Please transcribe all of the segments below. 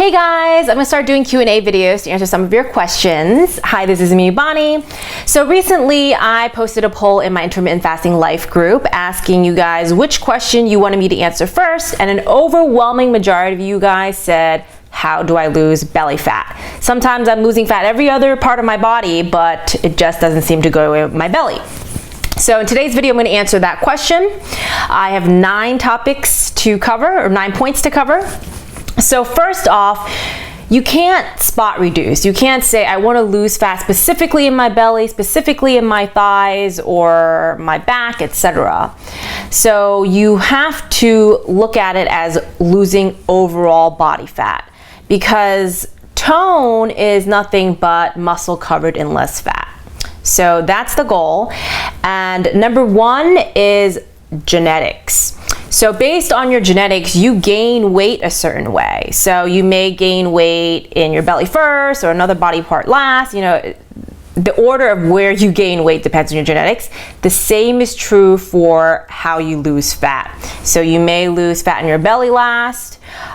Hey guys, I'm gonna start doing Q&A videos to answer some of your questions. Hi, this is me, Bonnie. So recently I posted a poll in my Intermittent Fasting Life group asking you guys which question you wanted me to answer first, and an overwhelming majority of you guys said, how do I lose belly fat? Sometimes I'm losing fat every other part of my body, but it just doesn't seem to go away with my belly. So in today's video, I'm going to answer that question. I have 9 topics to cover, or 9 points to cover. So first off, you can't spot reduce. You can't say, I want to lose fat specifically in my belly, specifically in my thighs or my back, etc. So you have to look at it as losing overall body fat, because tone is nothing but muscle covered in less fat. So that's the goal. And number 1 is genetics. So based on your genetics, you gain weight a certain way. So you may gain weight in your belly first or another body part last. You know, the order of where you gain weight depends on your genetics. The same is true for how you lose fat. So you may lose fat in your belly last.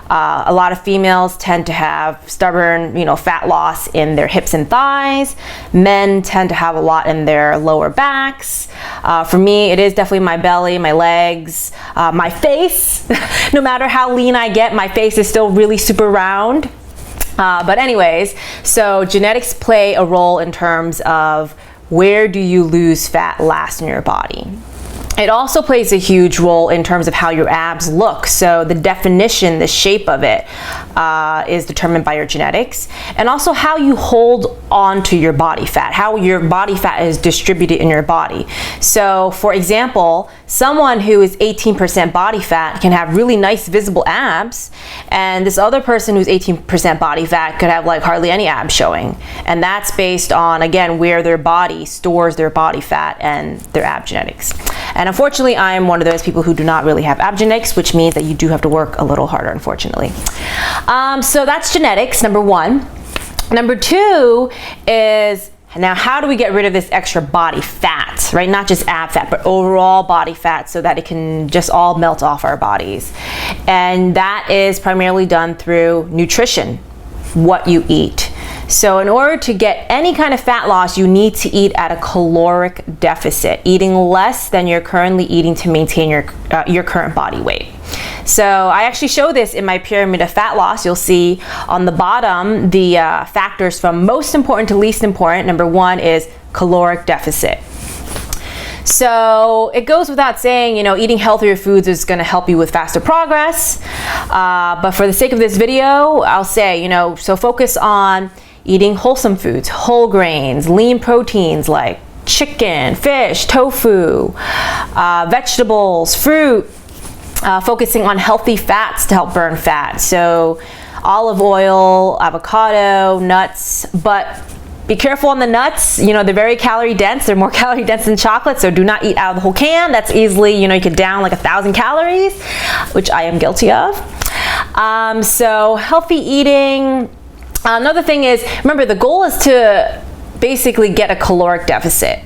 A lot of females tend to have stubborn, fat loss in their hips and thighs. Men tend to have a lot in their lower backs. For me, it is definitely my belly, my legs, my face. No matter how lean I get, my face is still really super round. But anyways, so genetics play a role in terms of where do you lose fat last in your body. It also plays a huge role in terms of how your abs look. So the definition, the shape of it is determined by your genetics, and also how you hold on to your body fat, how your body fat is distributed in your body. So for example, someone who is 18% body fat can have really nice visible abs, and this other person who's 18% body fat could have like hardly any abs showing. And that's based on, again, where their body stores their body fat and their ab genetics. And unfortunately, I am one of those people who do not really have ab genetics, which means that you do have to work a little harder, unfortunately. So that's genetics, number 1. Number 2 is, now how do we get rid of this extra body fat, right? Not just ab fat, but overall body fat, so that it can just all melt off our bodies. And that is primarily done through nutrition, what you eat. So in order to get any kind of fat loss, you need to eat at a caloric deficit, eating less than you're currently eating to maintain your current body weight. So I actually show this in my pyramid of fat loss. You'll see on the bottom the factors from most important to least important. Number 1 is caloric deficit. So it goes without saying, eating healthier foods is going to help you with faster progress. But for the sake of this video, I'll say, so focus on eating wholesome foods, whole grains, lean proteins like chicken, fish, tofu, vegetables, fruit, focusing on healthy fats to help burn fat. So olive oil, avocado, nuts, but be careful on the nuts. They're very calorie dense. They're more calorie dense than chocolate, so do not eat out of the whole can. That's easily, you could down like 1,000 calories, which I am guilty of. So healthy eating. Another thing is, remember, the goal is to basically get a caloric deficit.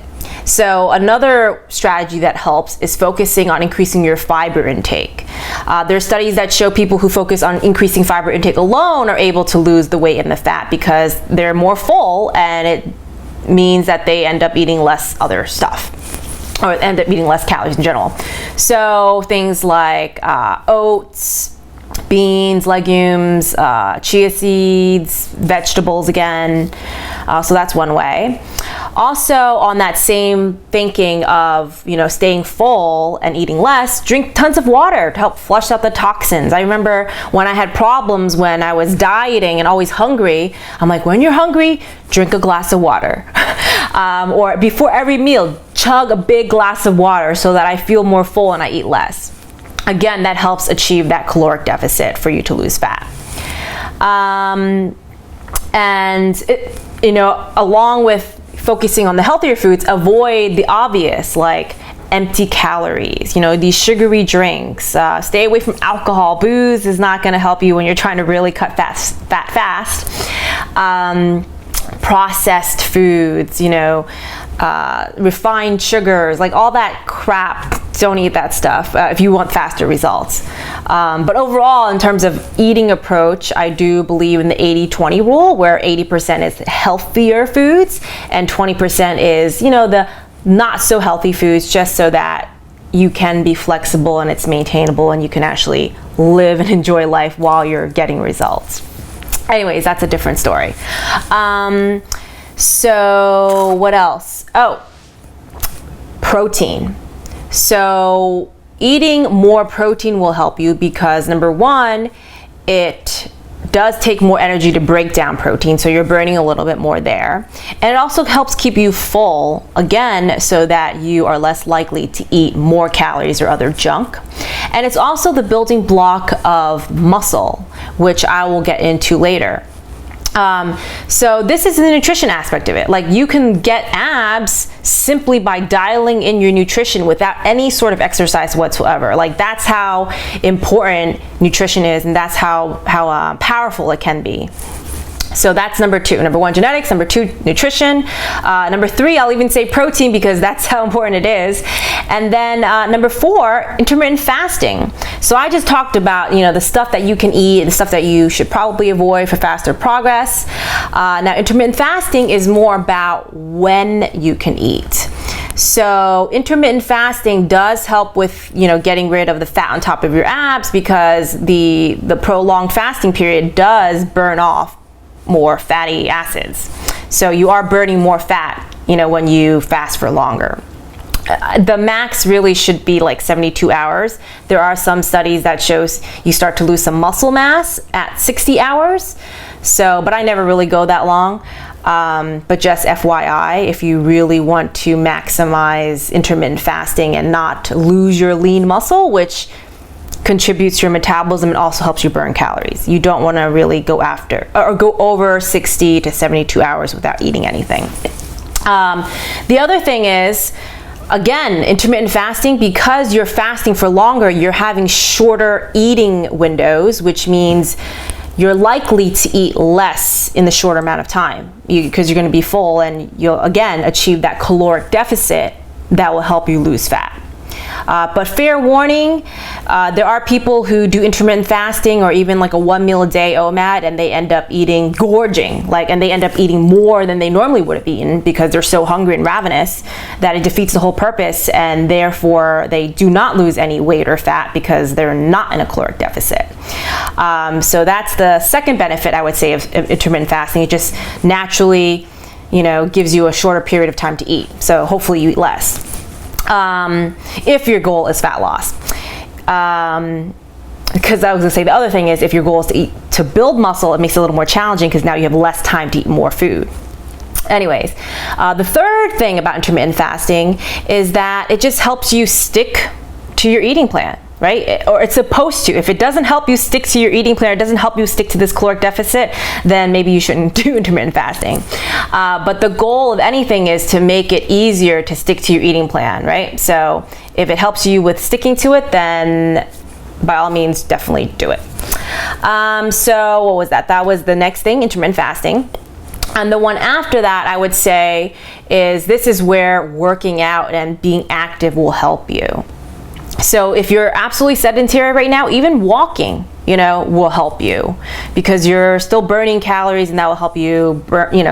So another strategy that helps is focusing on increasing your fiber intake. There are studies that show people who focus on increasing fiber intake alone are able to lose the weight and the fat because they're more full, and it means that they end up eating less other stuff, or end up eating less calories in general. So things like oats, beans, legumes, chia seeds, vegetables again. So that's one way. Also, on that same thinking of, staying full and eating less, drink tons of water to help flush out the toxins. I remember when I had problems when I was dieting and always hungry, I'm like, when you're hungry, drink a glass of water. Or before every meal, chug a big glass of water so that I feel more full and I eat less. Again, that helps achieve that caloric deficit for you to lose fat. Along with focusing on the healthier foods, avoid the obvious, like empty calories, these sugary drinks. Stay away from alcohol. Booze is not going to help you when you're trying to really cut fat fast. Processed foods, refined sugars, like all that crap. Don't eat that stuff if you want faster results. But overall, in terms of eating approach, I do believe in the 80-20 rule, where 80% is healthier foods and 20% is, the not so healthy foods, just so that you can be flexible and it's maintainable and you can actually live and enjoy life while you're getting results. Anyways, that's a different story. So what else? Oh, protein. So eating more protein will help you because, number one, it does take more energy to break down protein, so you're burning a little bit more there. And it also helps keep you full, again, so that you are less likely to eat more calories or other junk. And it's also the building block of muscle, which I will get into later. So this is the nutrition aspect of it. Like, you can get abs simply by dialing in your nutrition without any sort of exercise whatsoever. Like, that's how important nutrition is, and that's how powerful it can be. So that's number two. Number one, genetics. Number two, nutrition. Number three, I'll even say protein because that's how important it is. And then number four, intermittent fasting. So I just talked about, the stuff that you can eat, the stuff that you should probably avoid for faster progress. Now, intermittent fasting is more about when you can eat. So intermittent fasting does help with, getting rid of the fat on top of your abs, because the prolonged fasting period does burn off more fatty acids. So you are burning more fat, when you fast for longer. The max really should be like 72 hours. There are some studies that shows you start to lose some muscle mass at 60 hours. So, but I never really go that long. But just FYI, if you really want to maximize intermittent fasting and not lose your lean muscle, which contributes to your metabolism and also helps you burn calories, you don't want to really go after or go over 60 to 72 hours without eating anything. The other thing is, again, intermittent fasting, because you're fasting for longer, you're having shorter eating windows, which means you're likely to eat less in the shorter amount of time because you're going to be full, and you'll again achieve that caloric deficit that will help you lose fat. But fair warning, there are people who do intermittent fasting or even like a 1 meal a day OMAD, and they end up gorging, and they end up eating more than they normally would have eaten because they're so hungry and ravenous that it defeats the whole purpose, and therefore they do not lose any weight or fat because they're not in a caloric deficit. So that's the second benefit, I would say, of intermittent fasting. It just naturally, gives you a shorter period of time to eat. So hopefully you eat less. If your goal is fat loss. Because I was gonna say the other thing is, if your goal is to build muscle, it makes it a little more challenging because now you have less time to eat more food. Anyways, the third thing about intermittent fasting is that it just helps you stick to your eating plan, right? Or it's supposed to. If it doesn't help you stick to your eating plan, it doesn't help you stick to this caloric deficit, then maybe you shouldn't do intermittent fasting. But the goal of anything is to make it easier to stick to your eating plan, right? So if it helps you with sticking to it, then by all means, definitely do it. So what was that? That was the next thing, intermittent fasting. And the one after that, I would say, this is where working out and being active will help you. So if you're absolutely sedentary right now, even walking, will help you because you're still burning calories, and that will help you,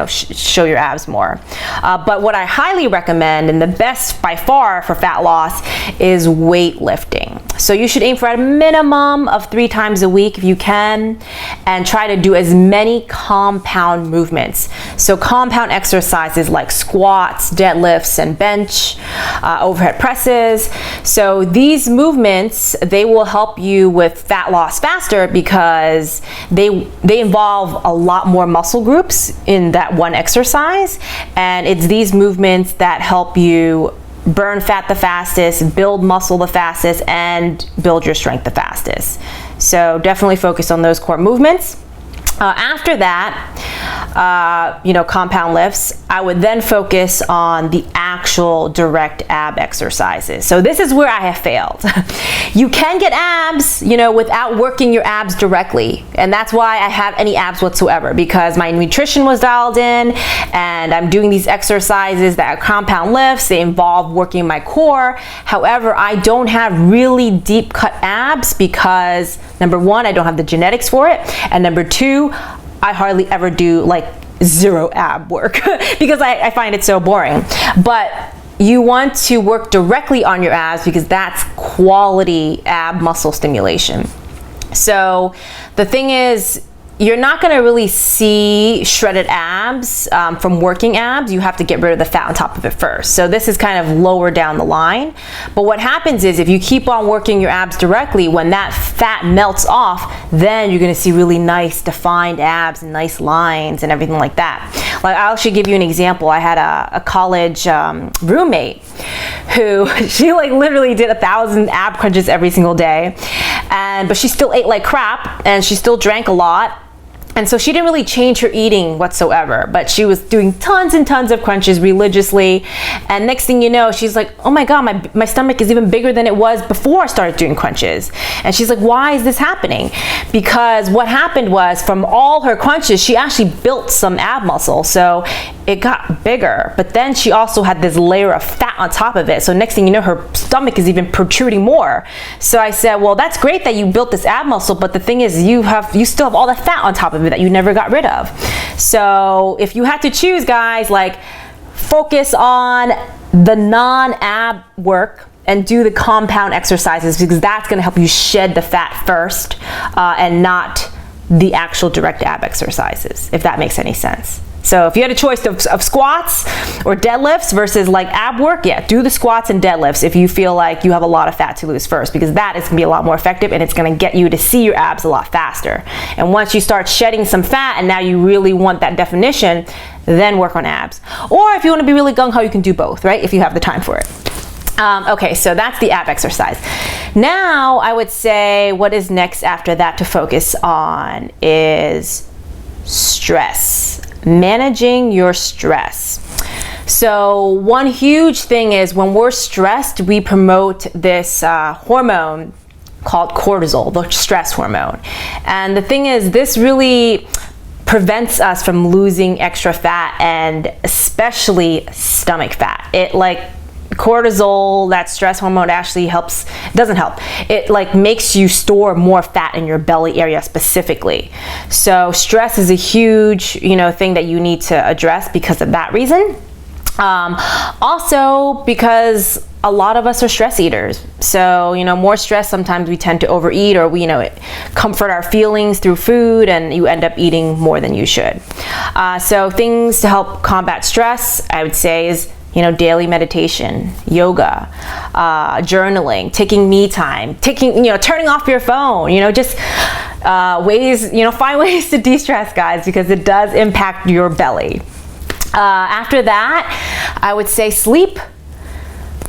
show your abs more. But what I highly recommend, and the best by far for fat loss, is weightlifting. So you should aim for a minimum of 3 times a week if you can, and try to do as many compound movements. So compound exercises like squats, deadlifts, and bench, overhead presses. So these movements, they will help you with fat loss faster because they involve a lot more muscle groups in that one exercise, and it's these movements that help you burn fat the fastest, build muscle the fastest, and build your strength the fastest. So definitely focus on those core movements. After that, compound lifts, I would then focus on the actual direct ab exercises. So this is where I have failed. You can get abs, without working your abs directly. And that's why I have any abs whatsoever, because my nutrition was dialed in and I'm doing these exercises that are compound lifts. They involve working my core. However, I don't have really deep cut abs because number one, I don't have the genetics for it. And number two, I hardly ever do like zero ab work because I find it so boring. But you want to work directly on your abs because that's quality ab muscle stimulation. So the thing is, you're not going to really see shredded abs from working abs. You have to get rid of the fat on top of it first. So this is kind of lower down the line. But what happens is if you keep on working your abs directly, when that fat melts off, then you're going to see really nice defined abs and nice lines and everything like that. Like, I'll actually give you an example. I had a college roommate who she like literally did 1,000 ab crunches every single day, but she still ate like crap and she still drank a lot. And so she didn't really change her eating whatsoever, but she was doing tons and tons of crunches religiously. And next thing you know, she's like, oh my God, my stomach is even bigger than it was before I started doing crunches. And she's like, why is this happening? Because what happened was from all her crunches, she actually built some ab muscle. So it got bigger, but then she also had this layer of fat on top of it. So next thing you know, her stomach is even protruding more. So I said, well, that's great that you built this ab muscle, but the thing is you still have all the fat on top of it that you never got rid of. So if you had to choose, guys, like focus on the non-ab work and do the compound exercises, because that's going to help you shed the fat first and not the actual direct ab exercises, if that makes any sense. So if you had a choice of squats or deadlifts versus like ab work, yeah, do the squats and deadlifts if you feel like you have a lot of fat to lose first, because that is going to be a lot more effective and it's going to get you to see your abs a lot faster. And once you start shedding some fat and now you really want that definition, then work on abs. Or if you want to be really gung-ho, you can do both, right? If you have the time for it. Okay, so that's the ab exercise. Now I would say what is next after that to focus on is stress. Managing your stress. So one huge thing is when we're stressed, we promote this hormone called cortisol, the stress hormone. And the thing is, this really prevents us from losing extra fat, and especially stomach fat. Cortisol, that stress hormone, actually doesn't help. It like makes you store more fat in your belly area specifically. So stress is a huge, thing that you need to address because of that reason. Also because a lot of us are stress eaters. So, more stress, sometimes we tend to overeat, or we, comfort our feelings through food, and you end up eating more than you should. So things to help combat stress, I would say, is daily meditation, yoga, journaling, taking me time, turning off your phone, just ways, find ways to de-stress, guys, because it does impact your belly. After that, I would say sleep.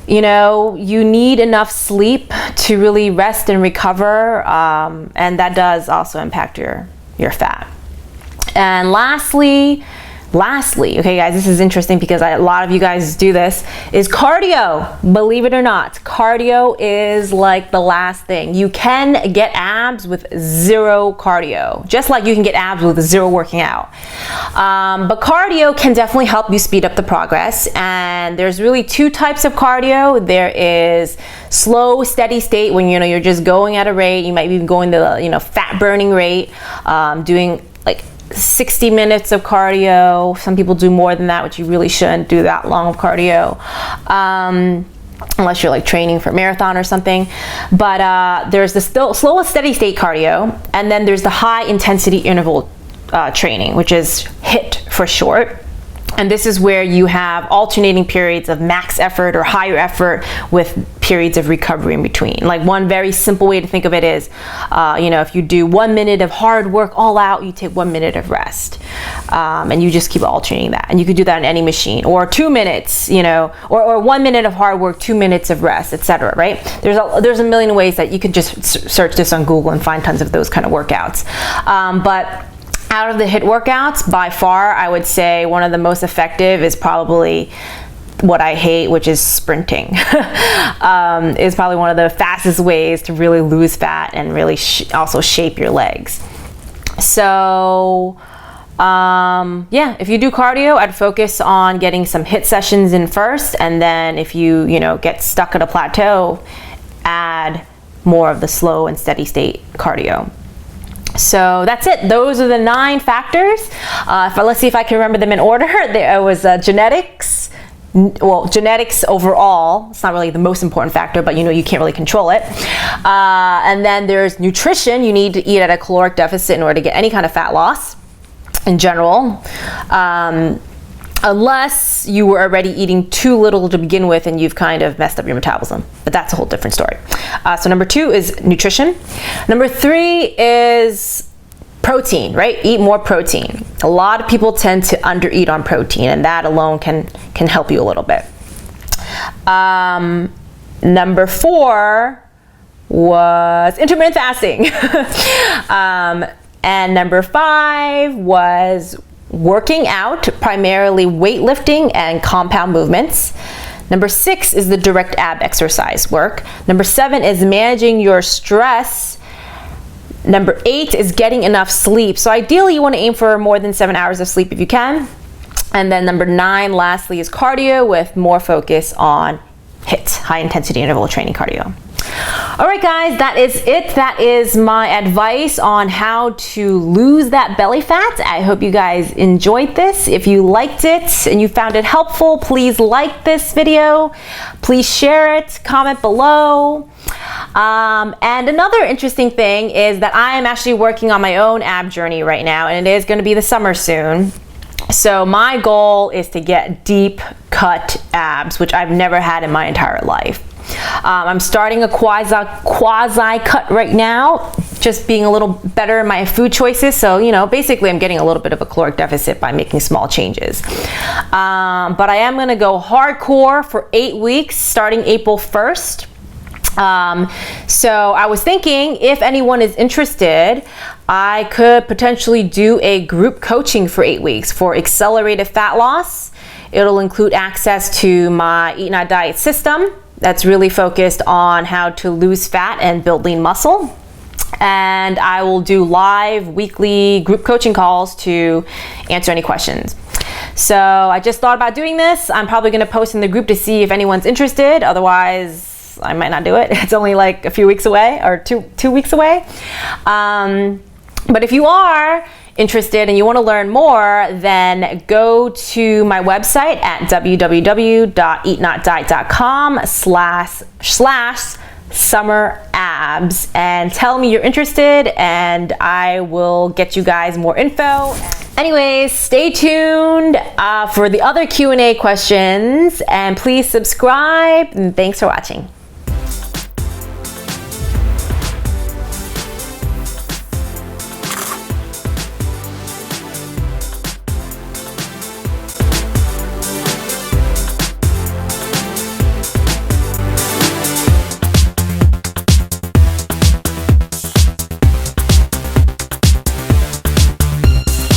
You need enough sleep to really rest and recover, and that does also impact your fat. And lastly, okay guys, this is interesting because a lot of you guys do this, is cardio. Believe it or not, cardio is like the last thing. You can get abs with zero cardio, just like you can get abs with zero working out. But cardio can definitely help you speed up the progress, and there's really two types of cardio. There is slow, steady state, when you're just going at a rate. You might even go into the fat burning rate, doing like 60 minutes of cardio. Some people do more than that, which you really shouldn't do that long of cardio, unless you're like training for a marathon or something. But there's the slow steady state cardio, and then there's the high intensity interval training, which is HIIT for short. And this is where you have alternating periods of max effort or higher effort with periods of recovery in between. Like, one very simple way to think of it is, if you do 1 minute of hard work all out, you take 1 minute of rest. And you just keep alternating that. And you could do that on any machine. Or 2 minutes, or 1 minute of hard work, 2 minutes of rest, etc. Right? There's a million ways that you could just search this on Google and find tons of those kind of workouts. But Out of the HIIT workouts, by far, I would say one of the most effective is probably what I hate, which is sprinting. Is probably one of the fastest ways to really lose fat and really also shape your legs. So yeah, if you do cardio, I'd focus on getting some HIIT sessions in first, and then if you get stuck at a plateau, add more of the slow and steady state cardio. So that's it. Those are the 9 factors. Let's see if I can remember them in order. There was genetics. Well, genetics overall, it's not really the most important factor, but you can't really control it. And then there's nutrition. You need to eat at a caloric deficit in order to get any kind of fat loss in general. Unless you were already eating too little to begin with and you've kind of messed up your metabolism. But that's a whole different story. So number 2 is nutrition. Number 3 is protein, right? Eat more protein. A lot of people tend to undereat on protein, and that alone can help you a little bit. Number 4 was intermittent fasting. And number 5 was working out, primarily weightlifting and compound movements. Number 6 is the direct ab exercise work. Number 7 is managing your stress. Number 8 is getting enough sleep. So ideally you want to aim for more than 7 hours of sleep if you can. And then number 9, lastly, is cardio with more focus on HIIT, high intensity interval training cardio. All right, guys, that is it. That is my advice on how to lose that belly fat. I hope you guys enjoyed this. If you liked it and you found it helpful, please like this video. Please share it, comment below. And another interesting thing is that I am actually working on my own ab journey right now, and it is going to be the summer soon. So my goal is to get deep cut abs, which I've never had in my entire life. I'm starting a quasi cut right now, just being a little better in my food choices. So, basically I'm getting a little bit of a caloric deficit by making small changes. But I am going to go hardcore for 8 weeks starting April 1st. So I was thinking if anyone is interested, I could potentially do a group coaching for 8 weeks for accelerated fat loss. It'll include access to my Eat Not Diet system that's really focused on how to lose fat and build lean muscle. And I will do live weekly group coaching calls to answer any questions. So I just thought about doing this. I'm probably going to post in the group to see if anyone's interested. Otherwise, I might not do it. It's only like a few weeks away, or two weeks away. But if you are interested and you want to learn more, then go to my website at www.eatnotdiet.com/summer-abs and tell me you're interested, and I will get you guys more info. Anyways, stay tuned for the other Q&A questions, and please subscribe, and thanks for watching.